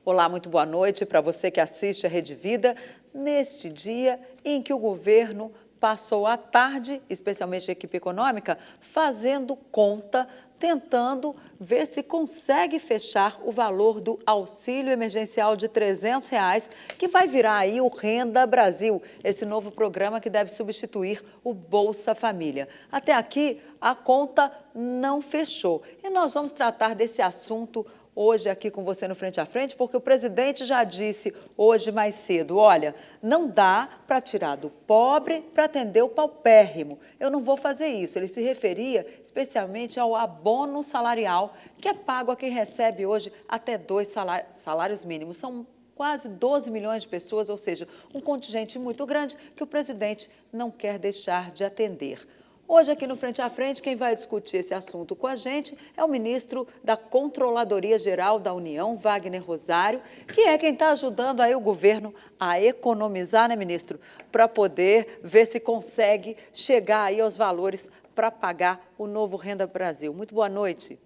Olá, muito boa noite para você que assiste a Rede Vida, neste dia em que o governo passou a tarde, especialmente a equipe econômica, fazendo conta, tentando ver se consegue fechar o valor do auxílio emergencial de R$ 300, que vai virar aí o Renda Brasil, esse novo programa que deve substituir o Bolsa Família. Até aqui, a conta não fechou. E nós vamos tratar desse assunto hoje aqui com você no Frente a Frente, porque o presidente já disse hoje mais cedo, olha, não dá para tirar do pobre para atender o paupérrimo. Eu não vou fazer isso. Ele se referia especialmente ao abono salarial, que é pago a quem recebe hoje até 2 salários mínimos. São quase 12 milhões de pessoas, ou seja, um contingente muito grande que o presidente não quer deixar de atender. Hoje, aqui no Frente a Frente, quem vai discutir esse assunto com a gente é o ministro da Controladoria Geral da União, Wagner Rosário, que é quem está ajudando aí o governo a economizar, né, ministro? Para poder ver se consegue chegar aí aos valores para pagar o novo Renda Brasil. Muito boa noite.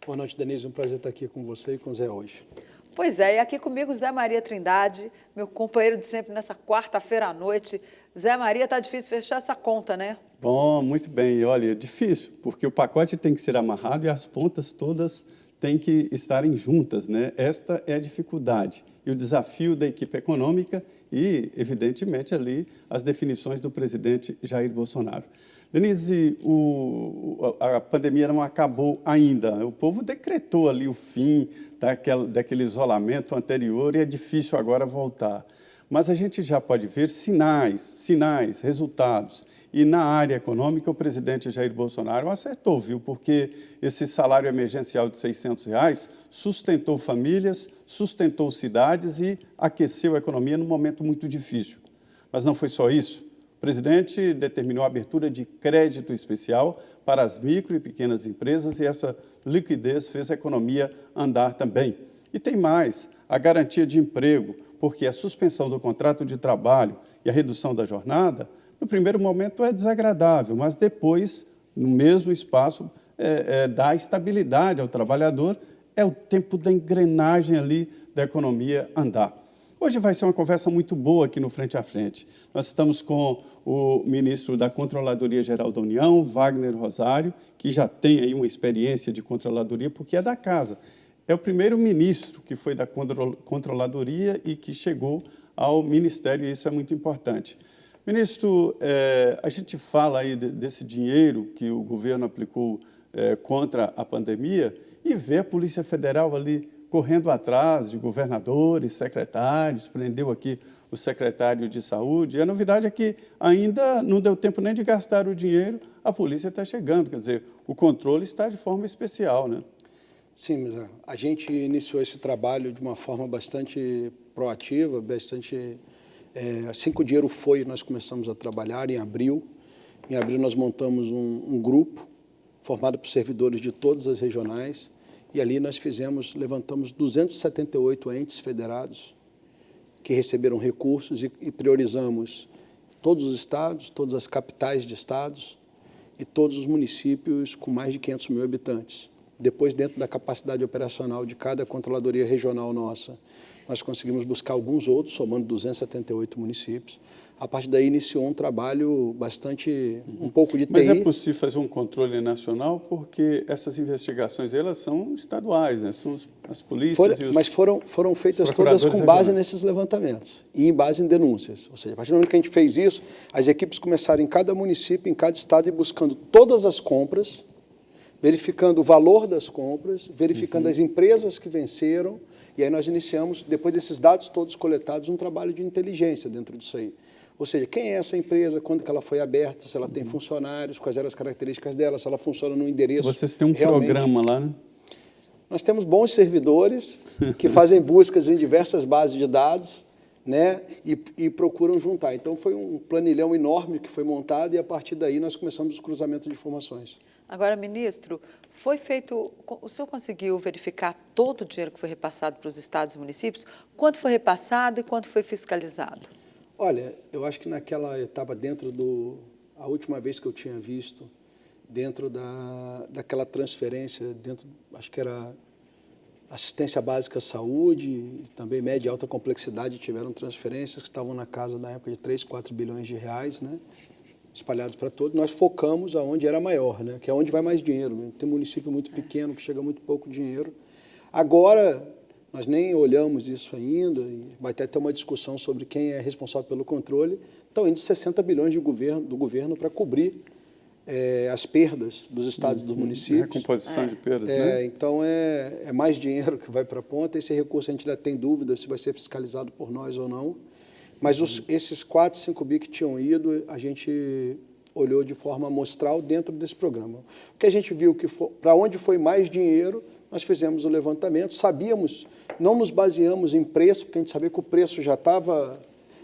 Boa noite, Denise. Um prazer estar aqui com você e com o Zé hoje. Pois é, e aqui comigo Zé Maria Trindade, meu companheiro de sempre nessa quarta-feira à noite. Zé Maria, está difícil fechar essa conta, né? Bom, muito bem. Olha, é difícil, porque o pacote tem que ser amarrado e as pontas todas têm que estarem juntas, né? Esta é a dificuldade e o desafio da equipe econômica e, evidentemente, ali as definições do presidente Jair Bolsonaro. Denise, a pandemia não acabou ainda. O povo decretou ali o fim daquele isolamento anterior e é difícil agora voltar. Mas a gente já pode ver sinais, resultados. E na área econômica, o presidente Jair Bolsonaro acertou, viu? Porque esse salário emergencial de R$ 600 sustentou famílias, sustentou cidades e aqueceu a economia num momento muito difícil. Mas não foi só isso. O presidente determinou a abertura de crédito especial para as micro e pequenas empresas e essa liquidez fez a economia andar também. E tem mais, a garantia de emprego, porque a suspensão do contrato de trabalho e a redução da jornada, no primeiro momento é desagradável, mas depois, no mesmo espaço, dá estabilidade ao trabalhador, é o tempo da engrenagem ali da economia andar. Hoje vai ser uma conversa muito boa aqui no Frente a Frente. Nós estamos com o ministro da Controladoria Geral da União, Wagner Rosário, que já tem aí uma experiência de controladoria, porque é da casa. É o primeiro ministro que foi da Controladoria e que chegou ao Ministério, e isso é muito importante. Ministro, a gente fala aí desse dinheiro que o governo aplicou contra a pandemia e vê a Polícia Federal ali correndo atrás de governadores, secretários, prendeu aqui o secretário de Saúde. E a novidade é que ainda não deu tempo nem de gastar o dinheiro, a polícia está chegando, quer dizer, o controle está de forma especial, né? Sim, mas a gente iniciou esse trabalho de uma forma bastante proativa, bastante... assim que o dinheiro foi, nós começamos a trabalhar em abril. Em abril nós montamos um grupo formado por servidores de todas as regionais e ali nós levantamos 278 entes federados que receberam recursos e priorizamos todos os estados, todas as capitais de estados e todos os municípios com mais de 500 mil habitantes. Depois, dentro da capacidade operacional de cada controladoria regional nossa, nós conseguimos buscar alguns outros, somando 278 municípios. A partir daí, iniciou um trabalho bastante, um pouco de TI. Mas é possível fazer um controle nacional, porque essas investigações, elas são estaduais, né? São as polícias e os... Mas foram feitas todas com base nesses levantamentos e em base em denúncias. Ou seja, a partir do momento que a gente fez isso, as equipes começaram em cada município, em cada estado, e buscando todas as compras, verificando o valor das compras, verificando as empresas que venceram, e aí nós iniciamos, depois desses dados todos coletados, um trabalho de inteligência dentro disso aí. Ou seja, quem é essa empresa, quando que ela foi aberta, se ela tem funcionários, quais eram as características dela, se ela funciona no endereço. Vocês têm um programa lá, né? Nós temos bons servidores que fazem buscas em diversas bases de dados, né, e procuram juntar. Então, foi um planilhão enorme que foi montado e, a partir daí, nós começamos os cruzamentos de informações. Agora, ministro, foi feito, o senhor conseguiu verificar todo o dinheiro que foi repassado para os estados e municípios? Quanto foi repassado e quanto foi fiscalizado? Olha, eu acho que naquela etapa, a última vez que eu tinha visto, dentro daquela transferência, acho que era assistência básica à saúde, também média e alta complexidade tiveram transferências que estavam na casa, na época, de 3, 4 bilhões de reais, né? Espalhados para todos. Nós focamos aonde era maior, né? Que é onde vai mais dinheiro. Né? Tem município muito pequeno que chega muito pouco dinheiro. Agora, nós nem olhamos isso ainda, e vai até ter uma discussão sobre quem é responsável pelo controle. Estão indo 60 bilhões do governo para cobrir as perdas dos estados e dos municípios. Recomposição de perdas, né? Então, é mais dinheiro que vai para a ponta. Esse recurso a gente ainda tem dúvida se vai ser fiscalizado por nós ou não. Mas esses 4, 5 bi que tinham ido, a gente olhou de forma amostral dentro desse programa. O que a gente viu que para onde foi mais dinheiro, nós fizemos o levantamento, sabíamos, não nos baseamos em preço, porque a gente sabia que o preço já estava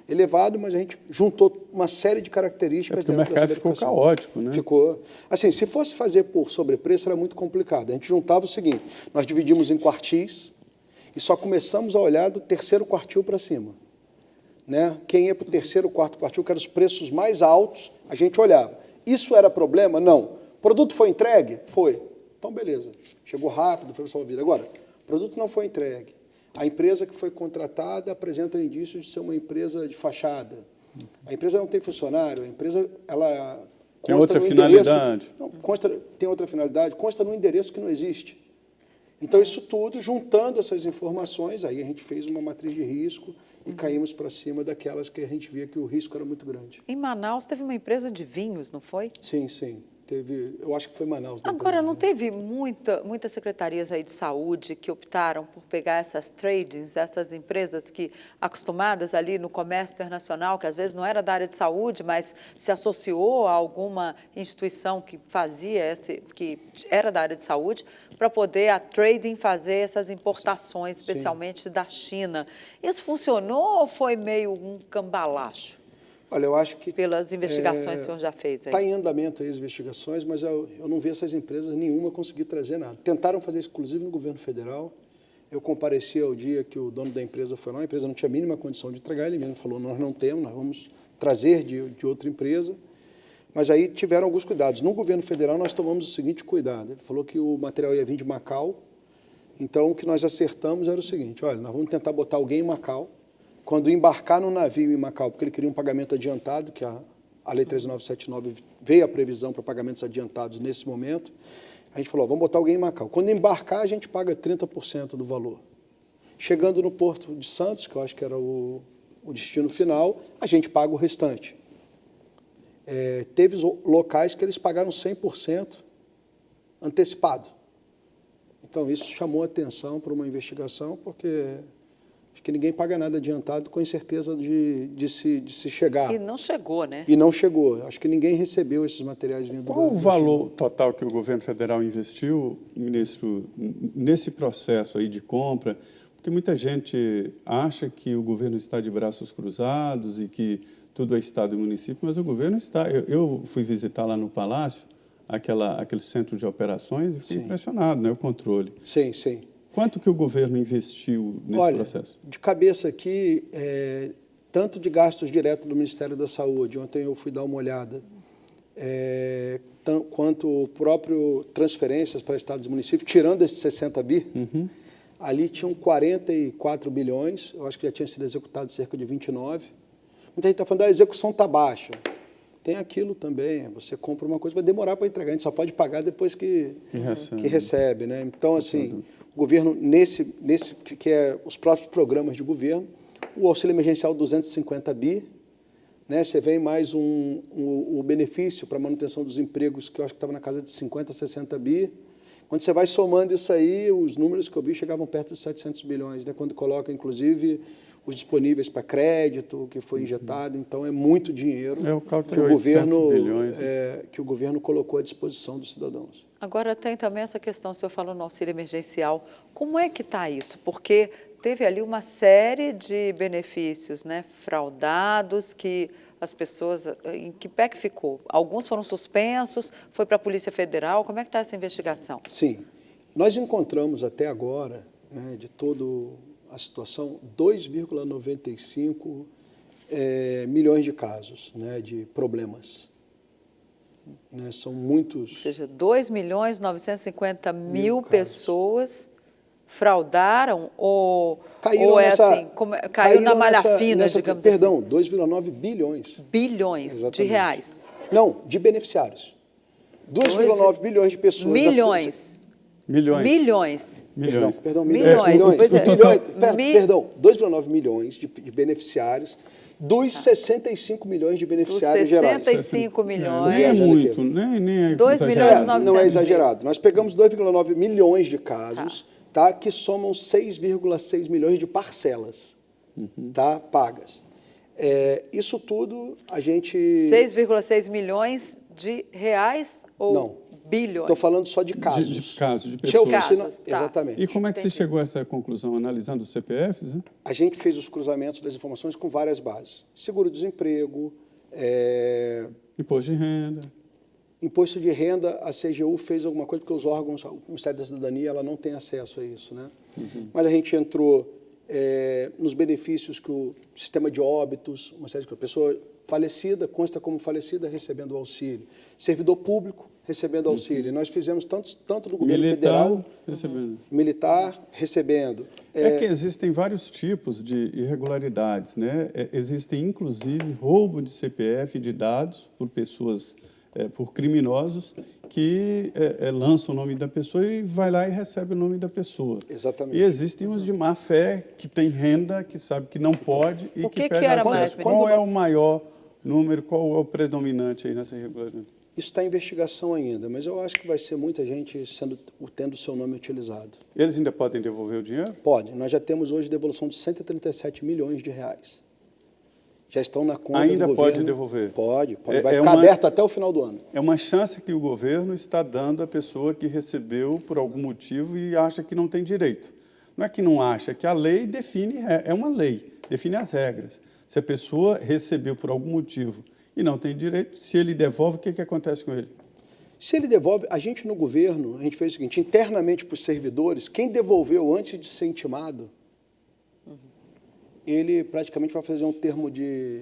elevado, mas a gente juntou uma série de características dentro dessa verificação. O mercado ficou caótico, né? Ficou. Assim, se fosse fazer por sobrepreço, era muito complicado. A gente juntava o seguinte, nós dividimos em quartis e só começamos a olhar do terceiro quartil para cima. Né? Quem ia para o terceiro, quarto quartil, que eram os preços mais altos, a gente olhava. Isso era problema? Não. O produto foi entregue? Foi. Então, beleza. Chegou rápido, foi resolvido. Agora, o produto não foi entregue. A empresa que foi contratada apresenta indícios de ser uma empresa de fachada. A empresa não tem funcionário, a empresa ela tem outra finalidade. Tem outra finalidade, consta no endereço que não existe. Então, isso tudo, juntando essas informações, aí a gente fez uma matriz de risco e caímos para cima daquelas que a gente via que o risco era muito grande. Em Manaus teve uma empresa de vinhos, não foi? Sim, sim. Eu acho que foi Manaus. Agora, não teve muitas secretarias aí de saúde que optaram por pegar essas tradings, essas empresas que, acostumadas ali no comércio internacional, que às vezes não era da área de saúde, mas se associou a alguma instituição que que era da área de saúde, para poder a trading fazer essas importações, especialmente da China. Isso funcionou ou foi meio um cambalacho? Olha, eu acho que... Pelas investigações que o senhor já fez aí. Está em andamento aí as investigações, mas eu não vi essas empresas nenhuma conseguir trazer nada. Tentaram fazer isso, inclusive, no governo federal. Eu compareci ao dia que o dono da empresa foi lá, a empresa não tinha a mínima condição de entregar, ele mesmo falou, nós não temos, nós vamos trazer de outra empresa. Mas aí tiveram alguns cuidados. No governo federal, nós tomamos o seguinte cuidado. Ele falou que o material ia vir de Macau, então o que nós acertamos era o seguinte, olha, nós vamos tentar botar alguém em Macau, quando embarcar no navio em Macau, porque ele queria um pagamento adiantado, que a Lei 13979 veio a previsão para pagamentos adiantados nesse momento, a gente falou, vamos botar alguém em Macau. Quando embarcar, a gente paga 30% do valor. Chegando no Porto de Santos, que eu acho que era o destino final, a gente paga o restante. Teve locais que eles pagaram 100% antecipado. Então, isso chamou atenção para uma investigação, porque... Acho que ninguém paga nada adiantado com incerteza de se chegar. E não chegou, né? E não chegou. Acho que ninguém recebeu esses materiais vindo do Qual o valor total que o governo federal investiu, ministro, nesse processo aí de compra? Porque muita gente acha que o governo está de braços cruzados e que tudo é Estado e município, mas o governo está... Eu fui visitar lá no Palácio, aquele centro de operações, e fiquei impressionado, né, o controle. Sim, sim. Quanto que o governo investiu nesse processo? De cabeça aqui, tanto de gastos diretos do Ministério da Saúde, ontem eu fui dar uma olhada, quanto o próprio transferências para estados e municípios, tirando esses 60 bi, ali tinham 44 bilhões, eu acho que já tinha sido executado cerca de 29. Muita gente está falando, a execução está baixa. Tem aquilo também, você compra uma coisa, vai demorar para entregar, a gente só pode pagar depois que recebe, né? Então, assim, o governo, que é os próprios programas de governo, o auxílio emergencial 250 bi, né? Você vem mais o benefício para a manutenção dos empregos, que eu acho que estava na casa de 50, 60 bi. Quando você vai somando isso aí, os números que eu vi chegavam perto de 700 bilhões, né? Quando coloca, inclusive, os disponíveis para crédito, que foi injetado, então é muito dinheiro que o governo colocou à disposição dos cidadãos. Agora tem também essa questão, o senhor falou no auxílio emergencial, como é que está isso? Porque teve ali uma série de benefícios, né, fraudados, que as pessoas, em que pé que ficou? Alguns foram suspensos, foi para a Polícia Federal, como é que está essa investigação? Sim, nós encontramos até agora, né, de todo... a situação, 2,95 milhões de casos, né, de problemas. Né, são muitos... Ou seja, 2.950.000 pessoas fraudaram ou Caíram é nessa, assim, caiu na malha fina, nessa, digamos perdão, assim? 2,9 bilhões. Bilhões de Exatamente. reais. Não, de beneficiários. 2,9 bilhões de pessoas. Milhões. Milhões. Milhões. Milhões. Perdão, Milhões, milhões. pois é. Perdão, 2,9 milhões de beneficiários dos 65 milhões de Dos beneficiários gerais. 65 milhões. Nem é muito, nem é 2 exagerado. milhões e 900 não é mil. exagerado. Nós pegamos 2,9 milhões de casos, tá, que somam 6,6 milhões de parcelas, tá, pagas. Isso tudo a gente... 6,6 milhões de reais ou Não. bilhões? Estou falando só de casos. De casos, de Deixa eu pessoas. ensinar- Casos, tá. Exatamente. E como é que você Entendi. chegou a essa conclusão? Analisando os CPFs? Né? A gente fez os cruzamentos das informações com várias bases. Seguro-desemprego, Imposto de renda. imposto de renda, a CGU fez alguma coisa, porque os órgãos, o Ministério da Cidadania, ela não tem acesso a isso, né? Mas a gente entrou nos benefícios que o sistema de óbitos, uma série de coisas. Pessoa falecida, consta como falecida, recebendo auxílio. Servidor público, recebendo auxílio. Nós fizemos tanto do governo federal, recebendo. militar, recebendo. É que existem vários tipos de irregularidades, né? Existem, inclusive, roubo de CPF de dados por pessoas, por criminosos, que lançam o nome da pessoa e vai lá e recebe o nome da pessoa. Exatamente. E existem os de má fé, que tem renda, que sabe que não pode e O que pede era acesso. mais, Qual é o maior número, qual é o predominante aí nessa irregularidade? Isso está em investigação ainda, mas eu acho que vai ser muita gente tendo o seu nome utilizado. Eles ainda podem devolver o dinheiro? Pode. Nós já temos hoje devolução de 137 milhões de reais. Já estão na conta Ainda do governo. pode devolver? Pode. É Vai ficar uma- aberto até o final do ano. É uma chance que o governo está dando à pessoa que recebeu por algum motivo e acha que não tem direito. Não é que não acha, é que a lei define, é uma lei, define as regras. Se a pessoa recebeu por algum motivo e não tem direito, se ele devolve, o que acontece com ele? Se ele devolve, a gente no governo, a gente fez o seguinte, internamente para os servidores, quem devolveu antes de ser intimado, ele praticamente vai fazer um termo de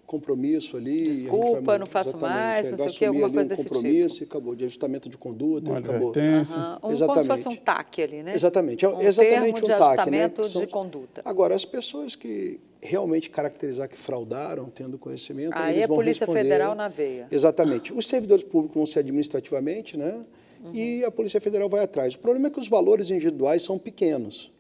compromisso ali. Desculpa, e a gente vai, não faço exatamente, mais, não vai sei o quê, assumir alguma ali coisa um desse compromisso tipo. e acabou, de ajustamento de conduta Uma e acabou. advertência. Como se Exatamente. fosse um TAC ali, né? Exatamente, Um exatamente termo de um TAC, né? ajustamento que são- de conduta. Agora, as pessoas que realmente caracterizar que fraudaram, tendo conhecimento, Aí eles é vão Polícia responder. Federal na veia. Exatamente. Os servidores públicos vão ser administrativamente, né? E a Polícia Federal vai atrás. O problema é que os valores individuais são pequenos.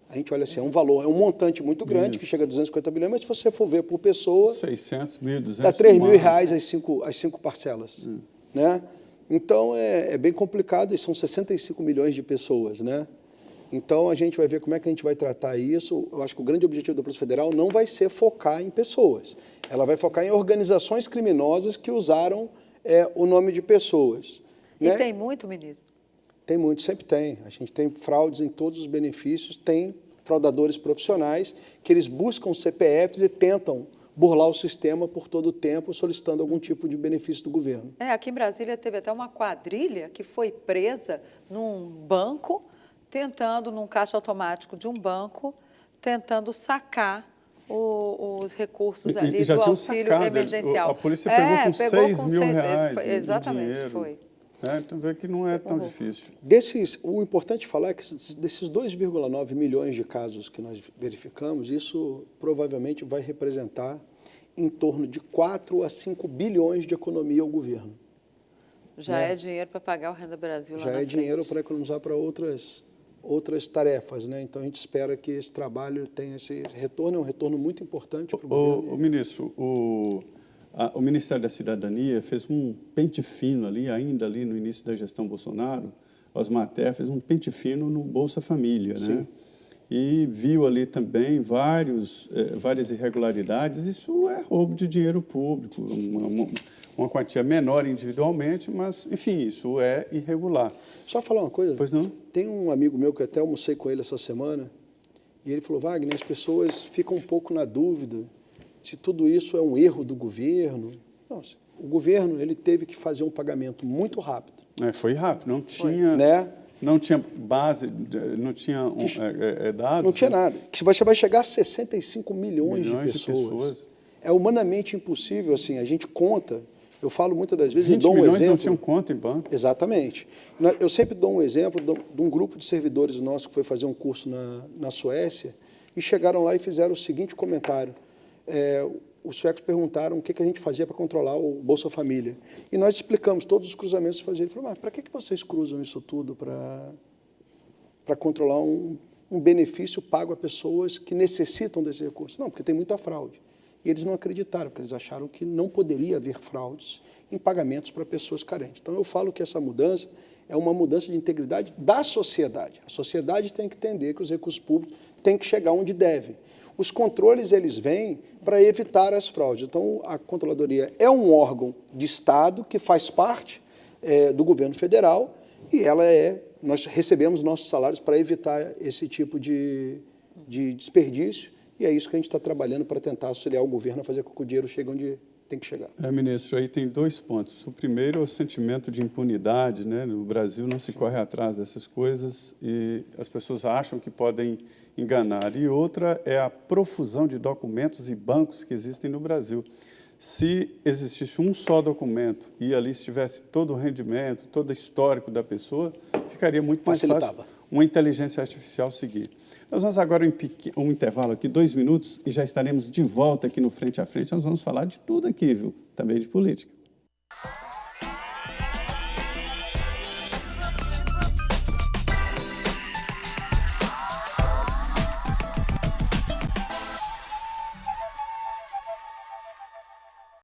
A gente olha assim, é um valor, é um montante muito grande, que chega a 250 bilhões, mas se você for ver por pessoa, 600 mil, 200 dá 3 mil mais. reais as cinco parcelas. Né? Então, é bem complicado, e são 65 milhões de pessoas. Né? Então, a gente vai ver como é que a gente vai tratar isso. Eu acho que o grande objetivo da Polícia Federal não vai ser focar em pessoas. Ela vai focar em organizações criminosas que usaram o nome de pessoas. E Né? tem muito, ministro? Tem muito, sempre tem. A gente tem fraudes em todos os benefícios, tem fraudadores profissionais que eles buscam CPFs e tentam burlar o sistema por todo o tempo, solicitando algum tipo de benefício do governo. Aqui em Brasília teve até uma quadrilha que foi presa num banco, num caixa automático de um banco, tentando sacar os recursos ali já do tinham auxílio sacado. emergencial. A polícia pegou com 6 mil seis- reais Exatamente, em dinheiro. foi. Então vê que não é tão difícil. O importante falar é que desses 2,9 milhões de casos que nós verificamos, isso provavelmente vai representar em torno de 4 a 5 bilhões de economia ao governo. Já é dinheiro para pagar o Renda Brasil lá Já na é dinheiro frente. para economizar para outras tarefas. Né? Então, a gente espera que esse trabalho tenha esse retorno, é um retorno muito importante para o governo. O ministro, o Ministério da Cidadania fez um pente fino ainda ali no início da gestão Bolsonaro, Osmar Terra fez um pente fino no Bolsa Família, né? E viu ali também várias irregularidades. Isso é roubo de dinheiro público, uma quantia menor individualmente, mas, enfim, isso é irregular. Só falar uma coisa. Pois não? Tem um amigo meu que eu até almocei com ele essa semana, e ele falou, Wagner, as pessoas ficam um pouco na dúvida se tudo isso é um erro do governo. Nossa, o governo ele teve que fazer um pagamento muito rápido. Foi rápido, não tinha... Né? Não tinha base, não tinha dados. Não tinha nada. Que você vai chegar a 65 milhões de pessoas. É humanamente impossível. Assim, a gente conta Eu falo muitas das vezes e 20 dou um milhões exemplo. não tinham conta em banco. Exatamente. Eu sempre dou um exemplo de um grupo de servidores nossos que foi fazer um curso na Suécia e chegaram lá e fizeram o seguinte comentário. Os suecos perguntaram o que a gente fazia para controlar o Bolsa Família. E nós explicamos todos os cruzamentos que fazia. Ele falou, mas para que vocês cruzam isso tudo para controlar um benefício pago a pessoas que necessitam desse recurso? Não, porque tem muita fraude. E eles não acreditaram, porque eles acharam que não poderia haver fraudes em pagamentos para pessoas carentes. Então, eu falo que essa mudança é uma mudança de integridade da sociedade. A sociedade tem que entender que os recursos públicos têm que chegar onde devem. Os controles, eles vêm para evitar as fraudes. Então, a Controladoria é um órgão de Estado que faz parte do governo federal e nós recebemos nossos salários para evitar esse tipo de desperdício e é isso que a gente está trabalhando para tentar auxiliar o governo a fazer com que o dinheiro chegue onde tem que chegar. Ministro, aí tem 2 pontos. O primeiro é o sentimento de impunidade, né? No Brasil não se corre atrás dessas coisas e as pessoas acham que podem enganar. E outra é a profusão de documentos e bancos que existem no Brasil. Se existisse um só documento e ali estivesse todo o rendimento, todo o histórico da pessoa, ficaria muito mais fácil uma inteligência artificial seguir. Nós vamos agora um intervalo aqui, 2 minutos, e já estaremos de volta aqui no Frente a Frente. Nós vamos falar de tudo aqui, viu? Também de política.